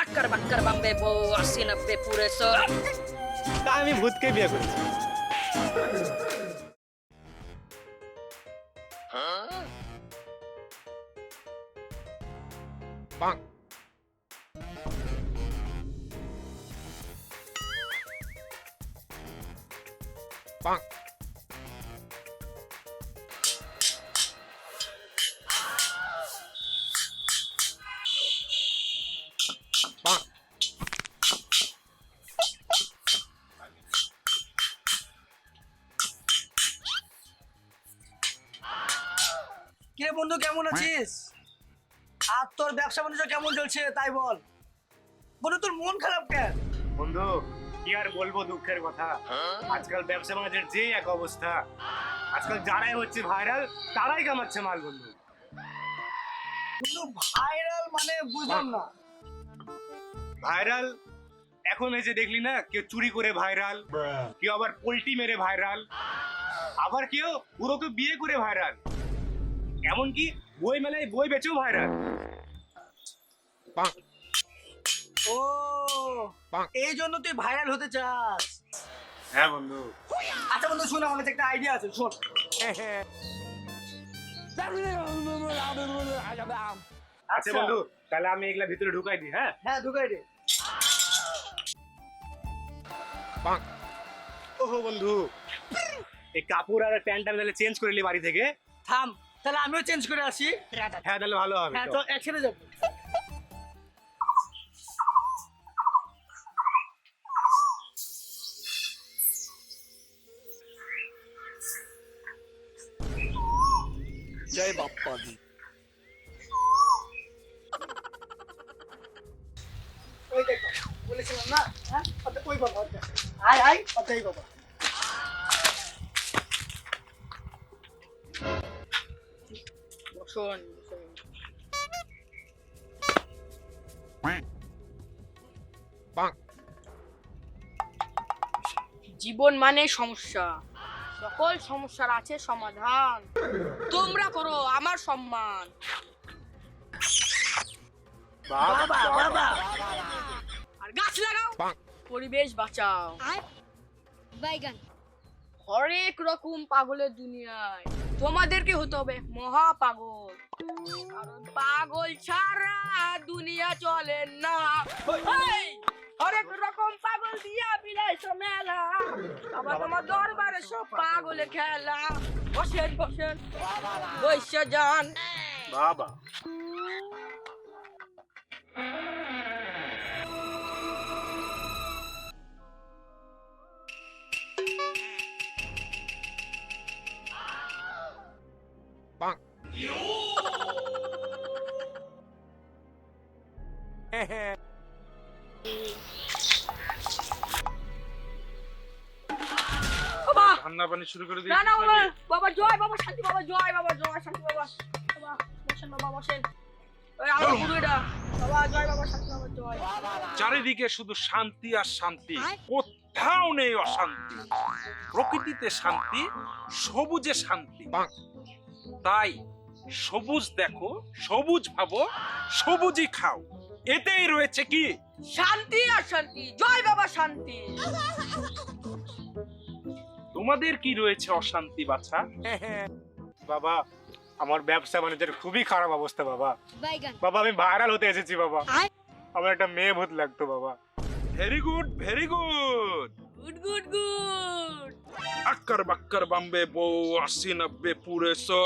আক্কার বাক্কার বাম্বে বউ 80-90 পুরে সো। তা আমি ভূতকে বিয়ে করেছি। Bonk. Bonk. Bonk. কে বন্ধু কেমন আছিস? আর তোর ব্যবসা বাণিজ্য কেমন চলছে তাই বল। বন্ধু তোর মন খারাপ কেন? বন্ধু কি আর বলবো দুঃখের কথা, আজকাল ব্যবসা বাণিজ্যের যে এক অবস্থা, আজকাল যারাই হচ্ছে ভাইরাল তারাই কামাচ্ছে মাল বন্ধু। বন্ধু ভাইরাল মানে বুঝলাম না। ভাইরাল এখন এই যে দেখলি না, কেউ চুরি করে ভাইরাল, কেউ আবার পোল্ট্রি মেরে ভাইরাল, আবার কেউ বুড়োকে বিয়ে করে ভাইরাল, এমনকি বই মেলায় বই বেচেও ভাইরাল। Bonk. ও বাহ। এই জন্য তুই ভাইরাল হতে চাস। হ্যাঁ বন্ধু। আচ্ছা বন্ধু শোন, আমার কাছে একটা আইডিয়া আছে, শোন। আচ্ছা বন্ধু, তাহলে আমি এগুলা ভিতরে ঢুকাই দিই। হ্যাঁ হ্যাঁ ঢুকাই দে। Bonk. ওহো বন্ধু, এই কাপড় আর প্যান্টটা আমি তাহলে চেঞ্জ করে নিই বাড়ি থেকে। থাম, তাহলে আমিও চেঞ্জ করে আসি। হ্যাঁ তাহলে ভালো হবে। হ্যাঁ তো একসাথে যাবো। जय बाप्पा दी। ওই দেখো বলেছিলাম না, হ্যাঁ ওই বাবা, আয় আয় ওটাই বাবা। বসুন। Bonk. জীবন মানে সমস্যা, সকল সমস্যার আছে সমাধান। তোমরা করো আমার সম্মান। বাবা বাবা আর গাছ লাগাও, Bonk. পরিবেশ বাঁচাও। বাইগান হরেক রকম পাগলের দুনিয়ায় তোমাদেরকে হতে হবে মহা পাগল, কারণ পাগল ছাড়া দুনিয়া চলে না। এই, হরেক রকম পাগল দিয়া বিলাইছো মেলা, আবার তোমার দরবারে সব পাগলে খেলা। বসেন বসেন, বসে যান। বাবা Bonk. বাবা, রান্না পানি শুরু করে না না বাবা, বাবা জয়, বাবা শান্তি, বাবা জয়, বাবা জয় শান্তি, বাবা বাবা বসেন, বাবা বসেন। ওই আমার গুরুটা, বাবা জয়, বাবা শান্তি, বাবা জয়। চারিদিকে শুধু শান্তি আর শান্তি, কোথাও নেই অশান্তি। প্রকৃতিতে শান্তি, সবুজে শান্তি। Bonk. তাই সবুজ দেখো, সবুজ ভাবো, সবুজই খাও, এতেই রয়েছে কি শান্তি আর শান্তি। জয় বাবা শান্তি। তোমাদের কি রয়েছে অশান্তি বাছা? বাবা আমার ব্যবসা বাণিজ্যের খুবই খারাপ অবস্থা বাবা। বাইগান বাবা আমি ভাইরাল হতে এসেছি বাবা, আয়। আমার একটা মেয়ে ভূত লাগতো বাবা। Very good, very good. Good good good. আক্কার বাক্কার বাম্বে বউ 80-90 পুরে সো।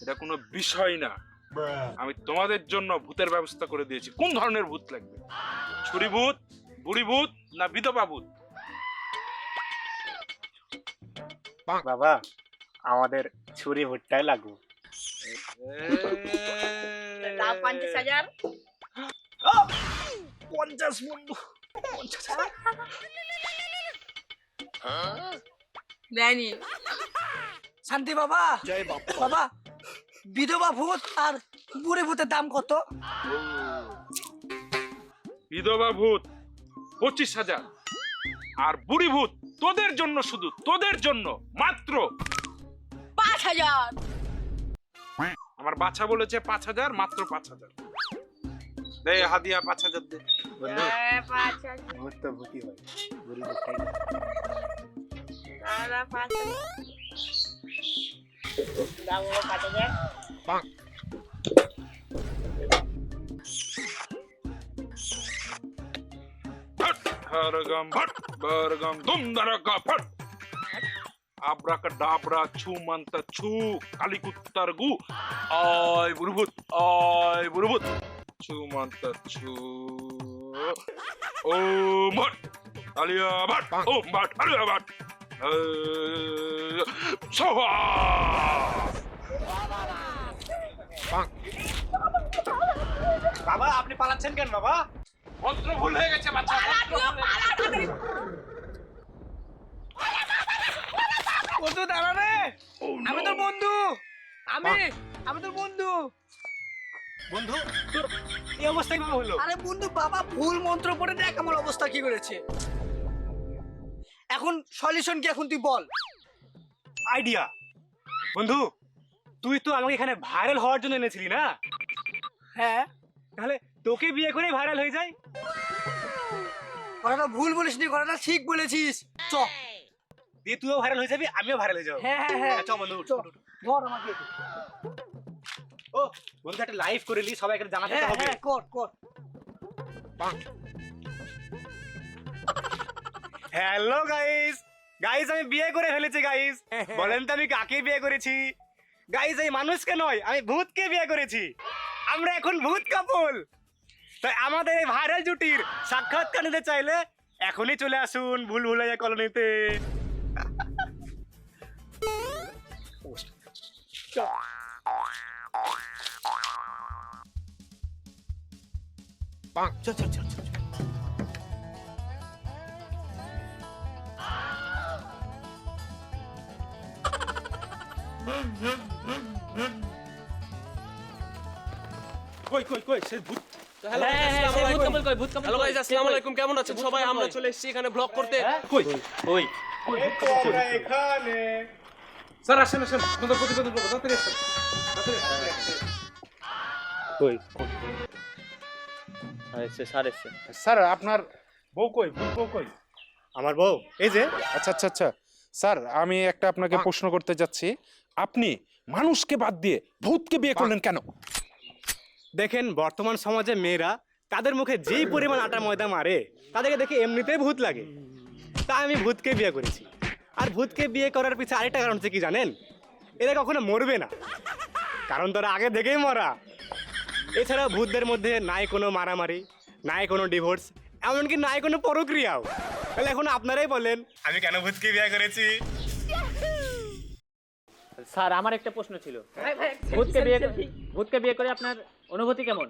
এটা কোনো বিষয় না, আমি তোমাদের জন্য ভূতের ব্যবস্থা করে দিয়েছি। কোন ধরনের ভূত লাগবে? ছুরি ভূত, বুড়ি ভূত, না বিধবা ভূত? বাবা আমাদের ছুরি ভুট্টাই লাগবে। দাও 50,000। 50 বন্ধু, 50। দেয়নি। শান্তি বাবা, जय बाप्पा। বাবা বিধবা ভূত আর বুড়ি ভূতের দাম কত? বিধবা ভূত 25,000, আর বুড়ি ভূত তোদের জন্য, শুধু তোদের জন্য মাত্র 5,000। আমার বাচ্চা বলেছে 5,000, মাত্র 5,000। দে হাদিয়া 5,000 দে। বন্ধু হ্যাঁ, 5,000 ভূত তো ভূতই হয়, বুড়ি ভূতটাই না। দাদা 5,000 দাও 5,000 bonk, হরগম ভট বরগম দুম দরকা ফট আব্রাকাডাবরা ছু মন্ত্র ছু কালিকুত্তর গু আয় বুরুভূত ছু মন্ত্র ছু ওম ভট আলিয়া ভট ওম ভট আলিয়া ভট সোহা bonk, বাবা আপনি পালাচ্ছেন কেন বাবা? মন্ত্র ভুল হয়ে গেছে বাচ্চা বন্ধু দাঁড়া রে, আমি তোর বন্ধু, আমি তোর বন্ধু। বন্ধু তোর এই অবস্থায় বাবা হলো? আরে বন্ধু, বাবা ভুল মন্ত্র পড়ে দেখ আমার অবস্থা কি করেছে। এখন সলিউশন কি, এখন তুই বল। আইডিয়া বন্ধু, তুই তো আমাকে এখানে ভাইরাল হওয়ার জন্য এনেছিলি না? হ্যাঁ, তাহলে তোকে বিয়ে করে ভাইরাল হয়ে যায়। কথাটা ভুল বলিসনি, কথাটা ঠিক বলেছিস। চ, দিয়ে তুইও ভাইরাল হয়ে যাবি, আমিও ভাইরাল হয়ে যাবো। হ্যাঁ হ্যাঁ হ্যাঁ, চ বন্ধু উঠ, চ, উঠ, উঠ। ধর আমাকে। ও বন্ধু একটা লাইভ করে নি, সবাইকে জানাতে হ্যাঁ হবে। হ্যাঁ, কর কর। bonk, হ্যালো গাইস, আমি বিয়ে করে ফেলেছি গাইস। বলেন তো আমি কাকে বিয়ে করেছি? গাইস এই মানুষকে নয়, আমি ভূতকে বিয়ে করেছি। আমরা এখন ভূত কাপল। তাই আমাদের এই ভাইরাল জুটির সাক্ষাৎকার নিতে চাইলে এখনই চলে আসুন ভুলভুলাইয়া কলোনিতে। bonk, চল চল চল চল। কই কই কই সে ভূত? হ্যালো গাইস, আসসালামু আলাইকুম, কেমন আছেন সবাই? আমরা চলে এসেছি এখানে ব্লগ করতে। কই কই এই তো আমরা এখানে। স্যার আসেন আপনাদের প্রতিবেদন করবো, তাড়াতাড়ি আসেন। কই স্যার আপনার বউ কই? বউ কই? আমার বউ এই যে। আচ্ছা স্যার আমি একটা আপনাকে প্রশ্ন করতে যাচ্ছি, আপনি মানুষকে বাদ দিয়ে ভূতকে বিয়ে করলেন কেন? দেখেন বর্তমান সমাজে মেয়েরা তাদের মুখে যেই পরিমাণ আটা ময়দা মারে, তাদেরকে দেখে এমনিতেই ভূত লাগে। তাই আমি ভূতকে বিয়ে করেছি। আর ভূতকে বিয়ে করার পিছনে আরেকটা কারণ হচ্ছে কি জানেন? এরা কখনো মরবে না, কারণ তারা আগে থেকেই মরা। এছাড়া ভূতদের মধ্যে নাই কোনো মারামারি, নাই কোনো ডিভোর্স, এমনকি নাই কোনো পরক্রিয়াও। তাহলে এখন আপনারাই বলেন আমি কেন ভূতকে বিয়ে করেছি? স্যার আমার একটা প্রশ্ন ছিল, ভূতকে বিয়ে করে আপনার অনুভূতি কেমন?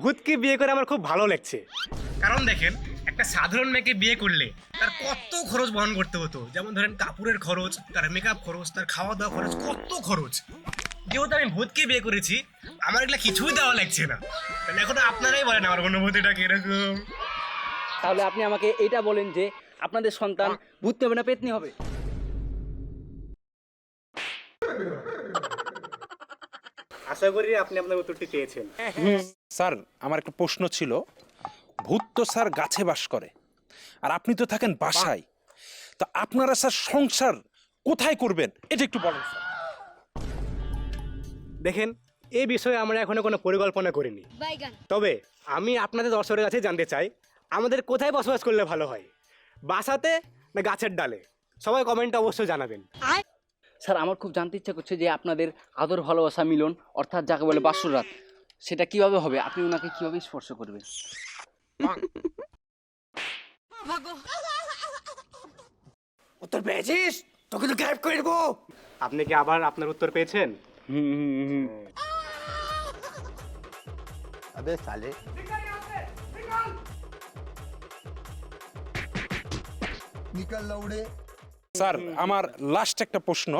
ভূতকে বিয়ে করে আমার খুব ভালো লাগছে। কারণ দেখেন একটা সাধারণ মেয়েকে বিয়ে করলে তার কত খরচ বহন করতে হতো, যেমন ধরেন কাপড়ের খরচ, তার মেকআপ খরচ, তার খাওয়া দাওয়া খরচ, কত খরচ। যেহেতু আমি ভূতকে বিয়ে করেছি, আমার এগুলা কিছুই দেওয়া লাগছে না। তাহলে এখন আপনারাই বলেন আমার অনুভূতিটা কিরকম। তাহলে আপনি আমাকে এটা বলেন যে আপনাদের সন্তান ভূত হবে না পেতনি হবে? আশা করি আপনি আপনার উত্তরটি পেয়েছেন। স্যার আমার একটা প্রশ্ন ছিল, ভূত তো স্যার গাছে বাস করে আর আপনি তো থাকেন বাসায়, তো আপনারা স্যার সংসার কোথায় করবেন এটা একটু বলেন স্যার। দেখেন এই বিষয়ে আমরা এখনো কোনো পরিকল্পনা করিনি, বাইগান তবে আমি আপনাদের দর্শকের কাছে জানতে চাই আমাদের কোথায় বসবাস করলে ভালো হয়, বাসাতে না গাছের ডালে? সবাই কমেন্টে অবশ্যই জানাবেন। স্যার আমার খুব জানতে ইচ্ছা করছে যে আপনাদের আদর ভালোবাসা মিলন, অর্থাৎ যাকে বলে বাসর রাত, সেটা কিভাবে হবে? আপনি ওনাকে কিভাবে স্পর্শ করবেন? উত্তর পেয়েছিস? তোকে তো গায়েব করে দেবো। আপনি কি আবার আপনার উত্তর পেয়েছেন? अबे साले निकल लौड़े। স্যার আমার লাস্ট একটা প্রশ্ন,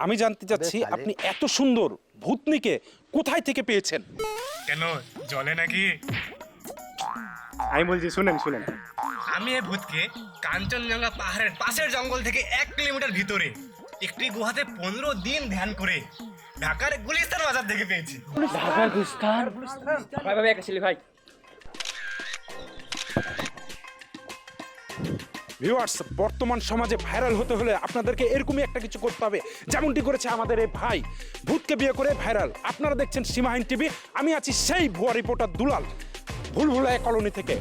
আমি জানতে চাচ্ছি আপনি এত সুন্দর ভূতনিকে কোথায় থেকে পেয়েছেন? কেন জলে নাকি? আমি বলছি শুনেন শুনেন, আমি এই ভূতকে কাঞ্চনজঙ্ঘা পাহাড়ের পাশের জঙ্গল থেকে 1 কিলোমিটার ভিতরে একটি গুহাতে 15 দিন ধ্যান করে ঢাকার গুলিস্তান বাজার থেকে পেয়েছি। ঢাকা গুস্তান ভাই ভাই একটা ছেলে ভাই ভিউয়ার্স, বর্তমান সমাজে ভাইরাল হতে হলে আপনাদেরকে এরকমই একটা কিছু করতে হবে, যেমনটি করেছে আমাদের এই ভাই, ভূতকে বিয়ে করে ভাইরাল। আপনারা দেখছেন সীমাহীন টিভি, আমি আছি সেই ভুয়া রিপোর্টার দুলাল, ভুলভুলাইয়া কলোনি থেকে।